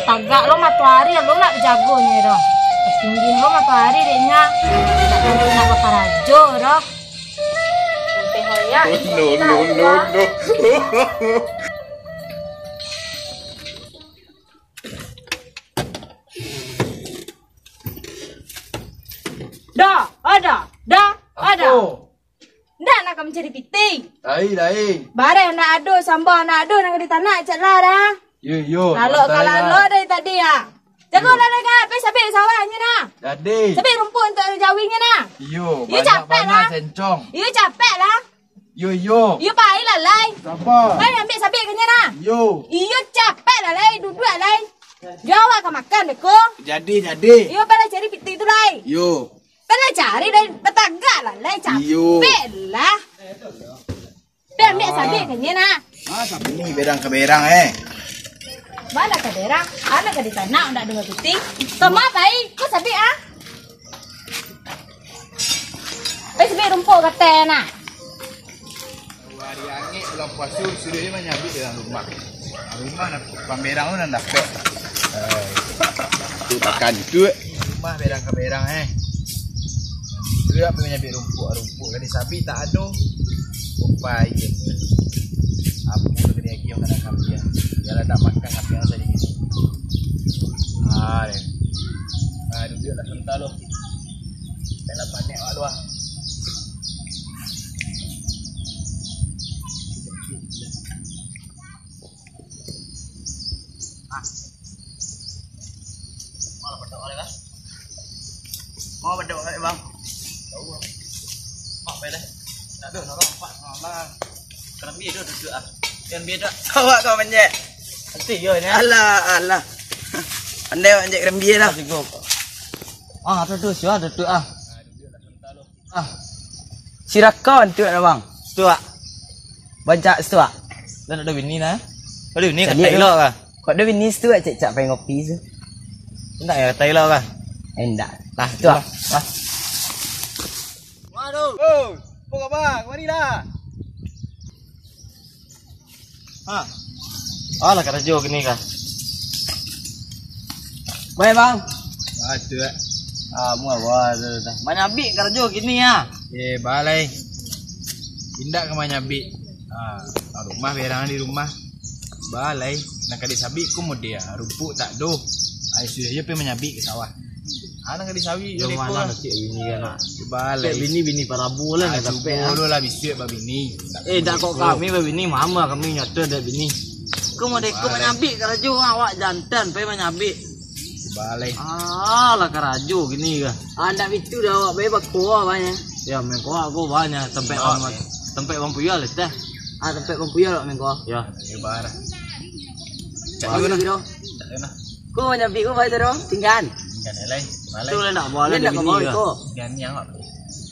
tagak lo matahari lo nak jagonya doh. Tinggi lo matahari dehnya. Tak tentu nak Karajo doh. Sampai hoya. No. Ada. Ndak nak kamu cari piting. Dai. Bare nak ado sambal nak ado nak di tanah cak lah dah. Yo. Kalau lo dari tadi ya. Jago lah dekat pe sampai sawahnya nah. Jadi. Sampai rumput untuk jawingnya nah. Yo, You capek lah. Sencong. You capek lah. Yo. You pai lah lai. Sabar. Pai ambil sampai kenya nah. Yo. You capek lah lai, duduk lai. Jawab ke makan beko. Jadi. You pada cari piting tu lai. Yo. Pada cari dari petagak lah lai capek lah. Pe ambil sampai kenya nah. Sampai ni berang ke berang Mana ke daerah? Ada ke di tanah ndak dengar piting? Sama baik, kau sabi ah? Baik sabi rumput kata nak. Hari angin bulan puasa sudah ni menyabit dalam rumah. Rumah nak pamberang tu nak dapat. Tu makan tu. Rumah berang ke berang Dia apa menyabit rumput kan sabi tak ada. Upai. Apa tu dia lagi yang nak kami ya. Dia tak makan apa yang tadi. Duduk lah sebentar lo. Saya nak panik awak lu ah. Mau bedok bang. Tahu bang. Apa dah? Tak ada nak rompak bang. Kena biar duduk ah. Yang beda. Awak kau menjek. Nanti yo ni. Alah. Pandai awak menjek kerembia dah. Cukup. Duduk siapa duduk ah. Sirakon tu dah bang. Setua. Bancak setua. Dan ada bini nah. Ada bini kat Jadi Thailand kah? Kau ada bini setua cak pengen ngopi tu. Enggak ya Thailand kah? Endak. Lah setua. Waduh. Oh, apa bang? Marilah. Alah Karajo gini kah? Baik bang. Ada. Muah dah. Manyabik Karajo gini ya. Balai. Tindak ke manyabik. Rumah berang di rumah. Balai nak kadi sabi ku dia. Rumput tak do. Ai sudah je pe menyabik ke sawah. Nak kadi sawi je ko. Mana cik bini kan nak. Balai. Bini parabu lah nak dapat. Bolo lah bisik ba bini. Dak kok kami ba bini mama kami nyata dak bini. Kau mau deko menyabik Karajo awak jantan pe menyabik. Balai. Lah Karajo gini kah. Ndak itu dah awak bebak kuah banyak. Ya mengko aku banyak tempat bang puyal teh. Tempat bang puyal mengko. Ya, bar. Cak mana gitu? Tak ada. Kau menyabik kau baca dong, tinggal. Tinggal lain. Balai. Tu nak boleh nak kau kau. Gan yang apa?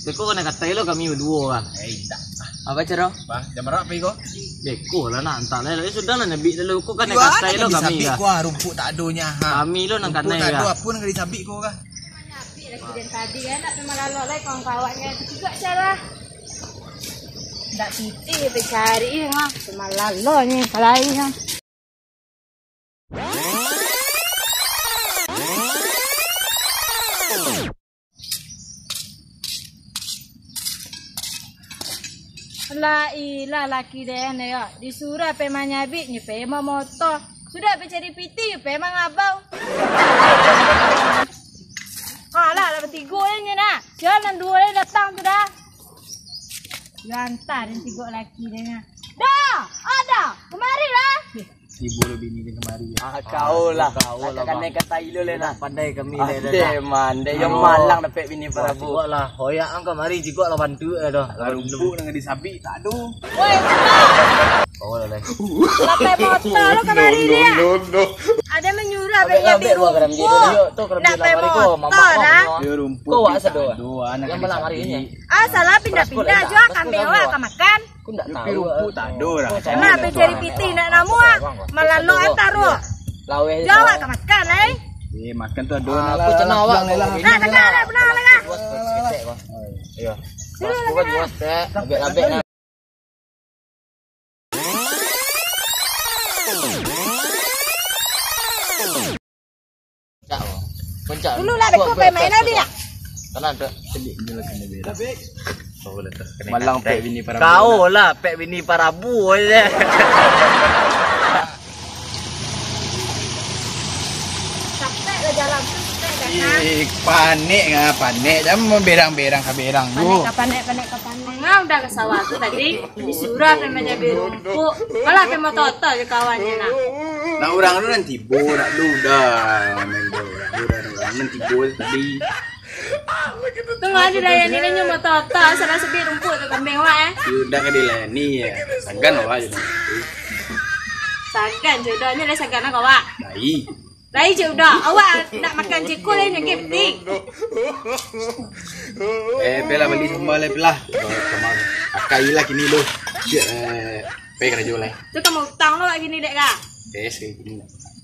Beko kena kata lo kami berdua kan. Tak. Apa cara? Bang, jam berapa pergi kau? Beko lah nak hantar lah. Sudah lah nabi dulu kau kan nak kata lo kami lah. Kau rumput tak adonya. Kami lo nak kata ya. Rumput tak ada pun nak disabik kau kah? Presiden tadi kan nak cuma lalu lai kawan-kawannya itu juga cara. Ndak titik pe cari cuma lalu ni kalainya. La ilah laki deh ne ya disuruh pe manyabik ni pe motor sudah pe cari piti pe mangabau. Lah bertiga ni nak. Jalan dua ni datang tu dah. Lantar dan tiga laki dia. Dah, ada. Kemari lah. Ibu lu bini dia kemari. Kau lah. Katakan naik kata ilo le lah. Pandai kami le dah. Mandai yang malang dapat bini prabu. Lah, hoyak ang kemari juga lah bantu dah. Rumput dengan disabik tak ada. Woi, Oh lah. Lapai motor lu kemari dia. No. Ada menyuruh apa yang biru. Nak pakai motor dah. Dia rumput. Kau awak sedar. Yang malam hari ini. Salah pindah-pindah juga kambing awak akan makan. Aku tak tahu. Rumput tak ada dah. Nak cari piti nak namu malah lo antar lu. Jawab akan makan Makan tu ada. Aku cenah awak. Nah, benar lah. Ya. Aku kan jual stek. Labek-labek. cak. Dulu lah beko pe main dia. Kan ada. Celik ni lah kena berak. Oh boleh tak. Malang pek bini para kau lah pek bini parabu aja. Capek lah jalan. Panik ngah panik. Jangan berang-berang kaberang tu. Panik. Ngau udah ke sawah tu tadi. Disuruh pe menjaga rumput. Malah pe mau toto je kawannya nah. Nak orang tu nanti borak lu dah. Main orang nanti bol tadi. Tunggu aja dah yang ini nyu mau toto salah sebi rumput tu kambing awak Sudah ke dia ni ya. Sagan awak je. Sagan jodohnya lah sagan nak awak. Baik. Lai je udah. Awak nak makan cikul ni yang penting. Pelah beli sambal lah pelah. Kamar akai lah kini lu. Pe kerja lah. Tu kamu utang lo gini dek kak.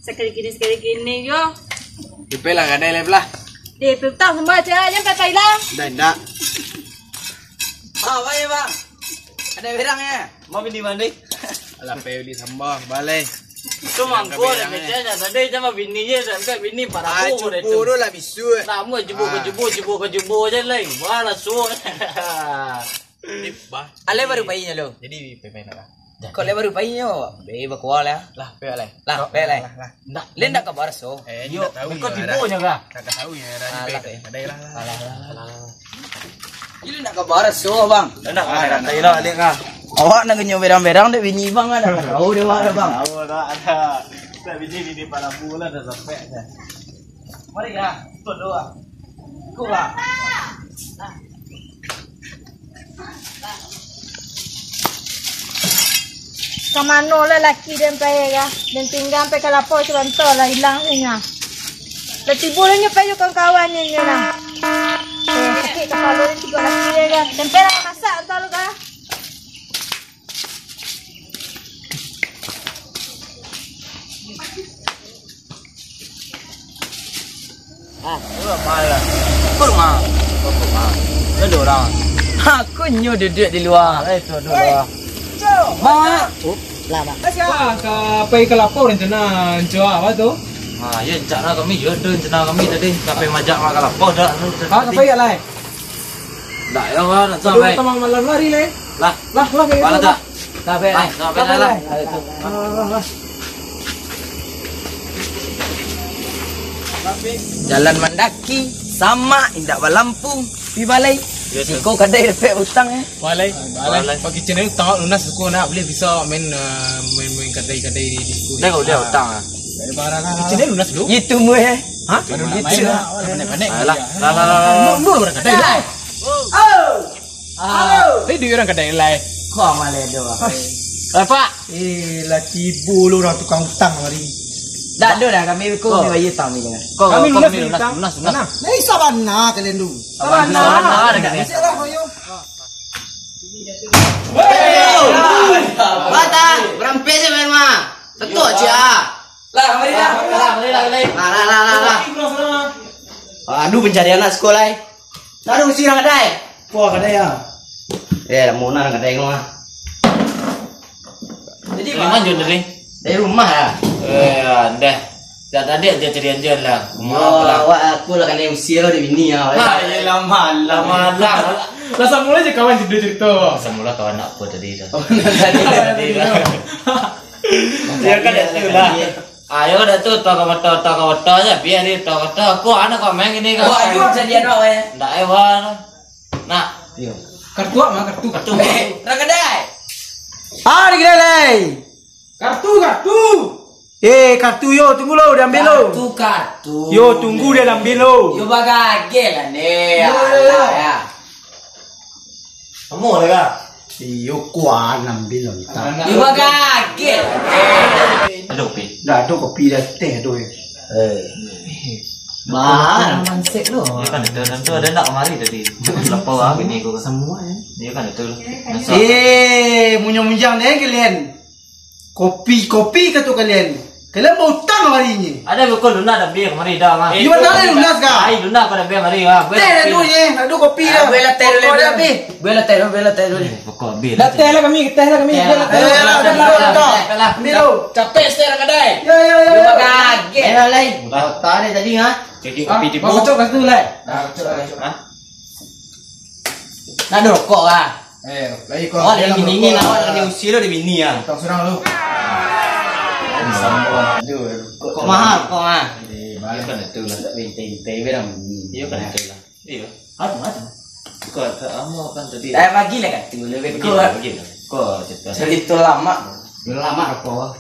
Sekali kini. Sekali gini yo. Pelah kadai lah pelah. Dia utang semua je yang pakai lah. Dah. Ah, baik bang. Ada berangnya. Mau bini mandi? Alah pe beli sambal balai. Itu mangko ada bicara tadi cuma bininya sampai bini parabu deh tu. Puro lah bisu. Namu jebu aja lah. Wala su. Ni bah. Ale baru bayinya lo. Jadi pe nak. Kau le baru bayinya. Be bakual ya. Lah pe alai. Lah, be lai. Nak lenda ke barso. Yo, kau tipunya kah? Kakak tahu ya dah pe. Kadai lah. Ini nak ke barso bang. Nak kadai lah adik kah. Awak nak nyo berang-berang dek bini bang ada. Tahu dia ada bang. Tahu dah ada. Tak bini parabu lah dah sampai dah. Mari kah? Tu doa. Ku lah. Kamano lah laki dan pay ka. Dan tinggal pe kalapo contoh lah hilang niya. Latibulan niyo pa yung kawan niya na. Sakit kepala ni tiga laki ka. Tempera masak entah lu ka. Malah. Kurma. Ada orang. Aku nyu duduk di luar. Itu dulu. Bang. Lama. Ka pe kelapa rencana jual apa tu? Ah, ya cara kami juga rencana kami tadi kape majak makan apa dah. Kape ya lai. Dah ya kan sampai. Tamang malam lari lai. Lah. Mana tak? Kape lai. Kape lai. Jalan mendaki sama indak balampung pi balai. Siko kadai dapat utang Balai. Pagi channel tengok lunas aku nak boleh bisa main kadai di situ. Dah kau dia utang ah. Channel lunas dulu. Itu mu Ha? Itu. Pandai. Lah. Mulu orang kadai lai. Halo. Dia orang kadai lai. Kau malah doa. Apa? Laki bulu orang tukang utang hari. Dah ada dah kami ko ni bayi utang ni jangan. Kami lunas. Nei sabana kalian dulu. Sabana dekat ni. Bata, berampe je main mah. Tentu aja. Lah, mari dah. Lah. Aduh pencarian anak sekolah. Nak mesti orang kedai. Puah kadai ya. Mau nak kedai mah. Jadi mana jod ni? Dari rumah ya. Dah. Dah tadi aja carian je lah. Awak aku lah kan MC lo di bini ya. Lama. Lah semula je kawan cerita. Semula kawan nak apa tadi dah. Dia kan ada lah. Ayo dah tu toko je biar dia toko. Aku anak kau main ini kan. Aku pencarian awak ya. Ndak ewan. Nak. Kartu apa? Kartu. Orang kedai. Di kedai. Kartu. Kartu yo tunggu lo dia ambil lo. Kartu. Yo tunggu dia ambil lo. Yo bagage lah ni. Ya. Kamu dah kah? Yo kuan ambil lo. Yo bagage. Ada kopi. Dah ada kopi dah teh tu. Mana mansek lo. Dia kan itu ada nak kemari tadi. Lapau ah ini kau semua ya. Dia kan itu. Munyang-munyang deh kalian. Kopi kata kalian. Kalian mau mana hari ini? Ada buku lunas dah biar mari dah mah. Di mana ada lunas kah? Ai lunas pada biar mari ah. Teh dulu ni, ada kopi dah. Bela teh dulu. Bela teh dulu. Pokok bir. Dah teh lah kami, teh lah kami. Ambil tu. Capek sekarang kedai. Ya. Lupa kaget. Eh lain. Tak ada tadi ha. Jadi kopi tipu. Kau cocok kat tu lah. Nak ada rokok ah. Lagi kau. Oh, dia gini awak nak usia lo di bini ah. Tak serang lu. Kok mahal kok ah. Balik kan itu lah. Teh berang. Iya kan itu lah. Iya. Apa? Kau kamu kan tadi. Saya pagi lah kan. Lebih pagi lah. Kau cerita. Cerita lama. Lama rokok.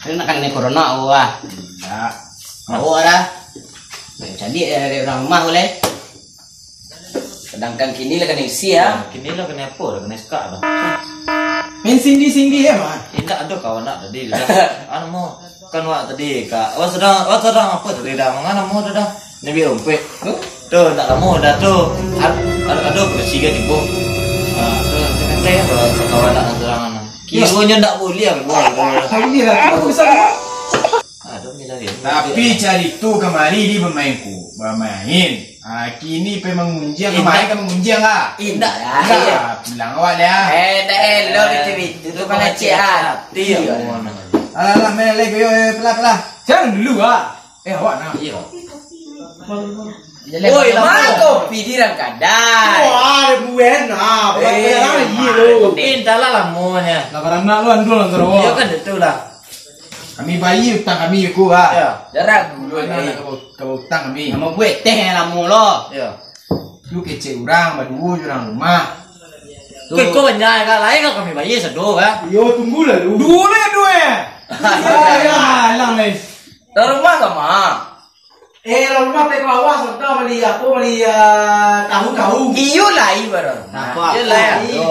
Ini nak kan ini corona wah. Ya. Mau dah. Jadi dari orang rumah boleh. Sedangkan kini lah kena isi ya. Kini lah kena apa? Kena skak dah. Main singgi ya mah. Tidak ada kawan nak tadi dah. Anu mau kan wak tadi kak. Wak sedang apa tadi dah? Mengana mau dah? Nabi umpet. Tuh tak lama dah tu. Ada bersih kan ibu. Tuh kan kawan nak serangan. Kironya tak boleh aku boleh. Lagi lah. Aku bisa. Aduh ni lagi. Tapi cari tu kemari di pemainku. Bermain. Kini pe mengunjang kemarin kan mengunjang ah. Indah Enggak, bilang awak ya. Lo itu tu kan ciat. Iya. Alah, main lagi yo pelah. Jangan dulu ah. Awak nak. Iya. Oi, mana kopi di dalam kadai. Wah, buen ah. Pelan-pelan lagi lu. Intalah lamunya. Lakaran nak lu andul antara awak. Iya kan itu lah. Kami bayi utang kami ku ah. Ya. Jarak dulu Mana ni. kau utang kami. Nama gue teh lamu lo. Ya. Lu kece orang, berdua orang rumah. Kau banyak kan lain kan kami bayi sedo kan. Yo, tunggulah lu. Dua ya. Ya, lang lain. Rumah sama. Rumah pe kau awas sudah beli tahu. Iyo lain baru. Iya lain.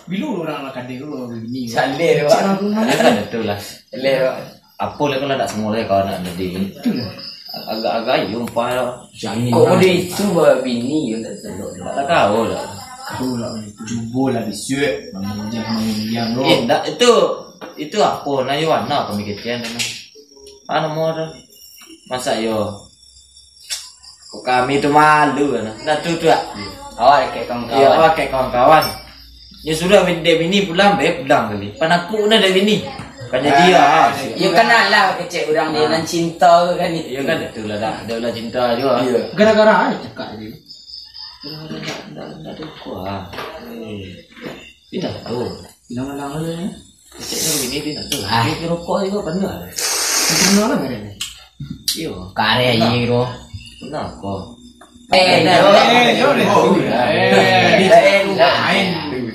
Bilu orang nak kadek lu begini. Saleh dia. Kan itu lah. Saleh. Apa lah kalau tak semua kau nak jadi. Agak-agak yumpah lah. Jangan. Kau dia itu bini yang tak telok. Tak tahu lah. Kau lah jumbo lah bisuit. Mengunjang lu. Tak itu apa? Nayu anak kami kecian mana? Mana mau dah? Masa yo? Kau kami tu malu kan? Dah tu tak? Awak kayak kawan-kawan. Iya, awak kayak kawan-kawan. Ya sudah bini pulang kali. Panaku na bini. Kan jadi ya. Ya kenal lah kecek orang dia dan cinta kan itu. Ya kan itulah dah. Dia ulah cinta juga. Iya. Gara-gara ada cakap je. Dah ada kuah. Tidak tahu. Bilang-bilang lu ni. Kecek orang bini tidak tahu. Dia rokok juga benar. Macam mana mereka ni? Iyo. Karya ye ro. Kenapa?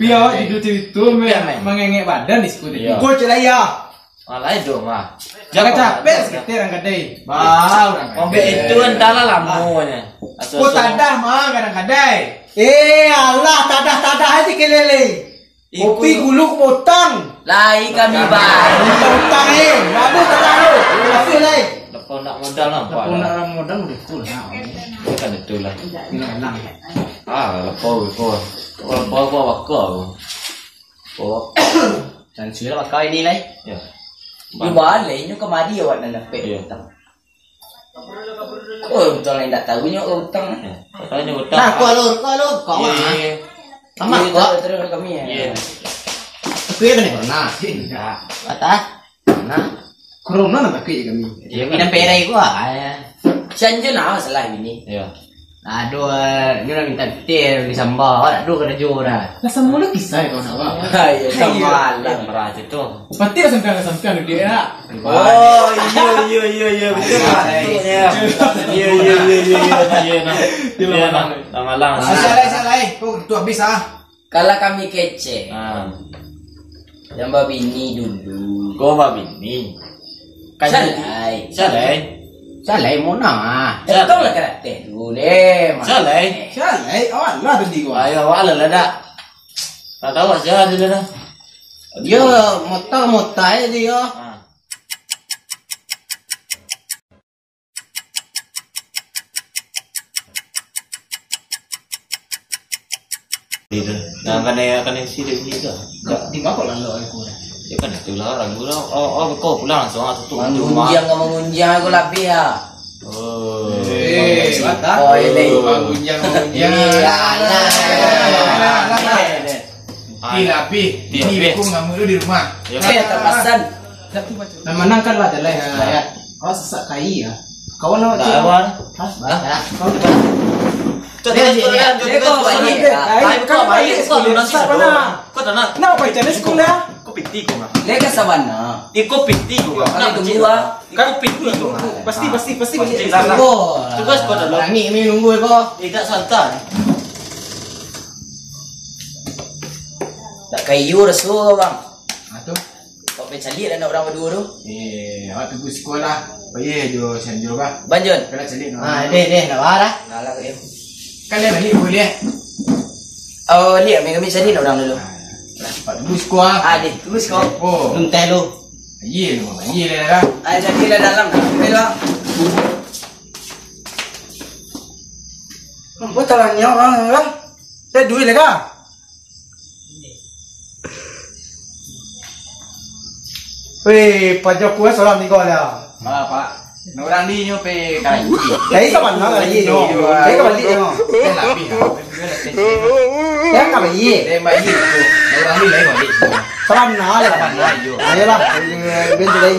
Biar itu mengengek badan di sekolah. Kau celaya. Malah itu mah. Jangan capek sekitar orang kadai. Bau orang. Kombe itu entahlah lamunya. Kau tadah mah kadang-kadang. Allah tadah aja kelele. Kopi gulu potong. Lai kami baru. Potong Lalu tadah lu. Masih lai. Lepas nak modal nampak. Kau nak orang modal udah full. Kan itulah. Bilang-bilang. Lepas bakal. Jangan sudah bakal ini lah. Ya. Di balik nyo kemari awak nak dapat hutang. Oh, betul lain tak tahu nyo hutang. Katanya hutang. Nah, kau mah. Sama terus kami ya. Iya. Aku ya kena corona. Enggak. Kata? Nah. Corona nak pakai kami. Iya kan. Perai gua. Sanjo na masalah ini. Iya. Aduh, ni orang minta tir di sambal. Awak aduh kena jora. Lah semua lu kisah kau nak awak. Iya, sambal lah berat itu. Pasti sampai dia. Oh, iya betul. Iya. Nama lang. Salai. Kau tu habis ah. Kalau kami kece. Yang bini dulu. Kau bini. Salai mau nama. Betul lah kena teh dulu deh. Salai, awak lah tadi gua. Ayo awak lah dah. Tak tahu aja dia dah. Dia mota aja dia. Nah, kan sih dia juga. Di mana kau lalu aku? Ya kan itulah ragu lah. Oh, kau pulang langsung tutup pintu rumah. Mengunjang kau mengunjang aku lebih ya. Oh. Mata. Oh ini. Gunjang. Pi. Ini aku nggak mau di rumah. Ya Saya terpasan. Nah, menangkan lah jalan ya. Oh, sesak kai ya. Kawan nak Kawan. Kenapa channel sekolah? Lega sabana. Iko piti ko. Ano tumua? Kau piti ko. Pasti. Tugas kau dah. Langi mi nunggu ko. Tidak santai. Tak kayu rasul bang. Aduh. Kau pencali dan orang berdua tu. Awak tunggu sekolah. Baye jo senjo ka. Banjun. Kena celik no. deh nak marah. Alah kau. Kalian ni boleh. Oh, lihat kami cari orang dulu. Cepat tunggu sekolah. Deh, tunggu kau. Oh. Nuntai lu. Ye lah. Jadi lah dalam. Bela. Buat talanya orang lah. Saya duit lega. Weh, pajak kuah seorang ni kau dah. Pak. Orang di nyo pe kai. Dari kapan nak lagi no? Dari kapan lagi no? Tapi ha. Dari kapan lagi? Tembak ye tu. Orang di lain balik. Seorang nak lah. Yo. Ayolah, benci lagi.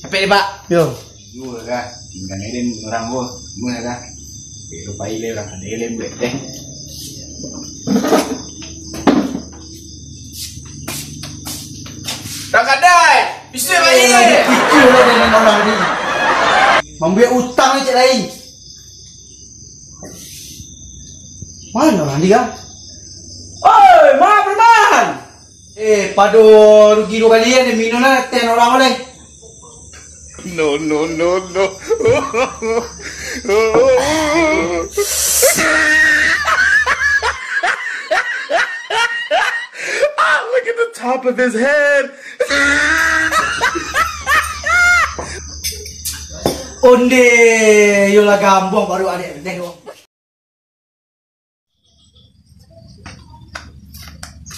Sampai ni, Pak. Yo. Dua kah? Tinggal ni orang go. Mula kah? Lupa ile lah. Ada ile boleh deh. Tak kadai. Bisa bayi. Itu lah dengan orang ni. Membiak utang ni cik lain. Mana orang ni kan? Oi, maaf teman. Padu rugi 2 kali ni minum lah 10 orang boleh. No. Look at the top of his head. Onde, yolah gambong baru adik tengok.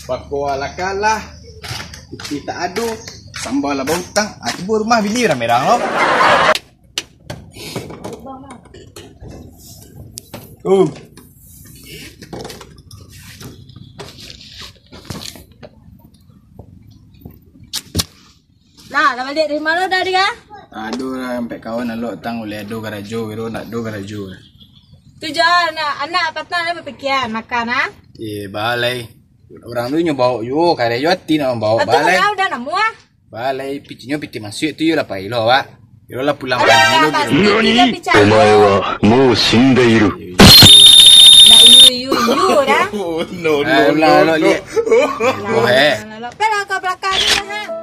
Pakua lah kalah. Kita adu. Sambal lah bautang. Tiba rumah bini ramai-ramai loh. Nah, dah balik dari mana dah dia? Aduh lah sampai kawan alok tang oleh ado garajo wiro nak do garajo. Tujuan anak patah dia berfikiran makan ah. Balai. Orang tu nyo bawa yo kare yo ati nak bawa balai. Betul dah nak muah. Balai picinyo piti masuk tu yo lah pai lo wa. Yo lah pulang pagi lo. Nani? お前はもう死んでいる。 Dah you dah. No, Lah lihat. Oh Pero kau belakang ni ha.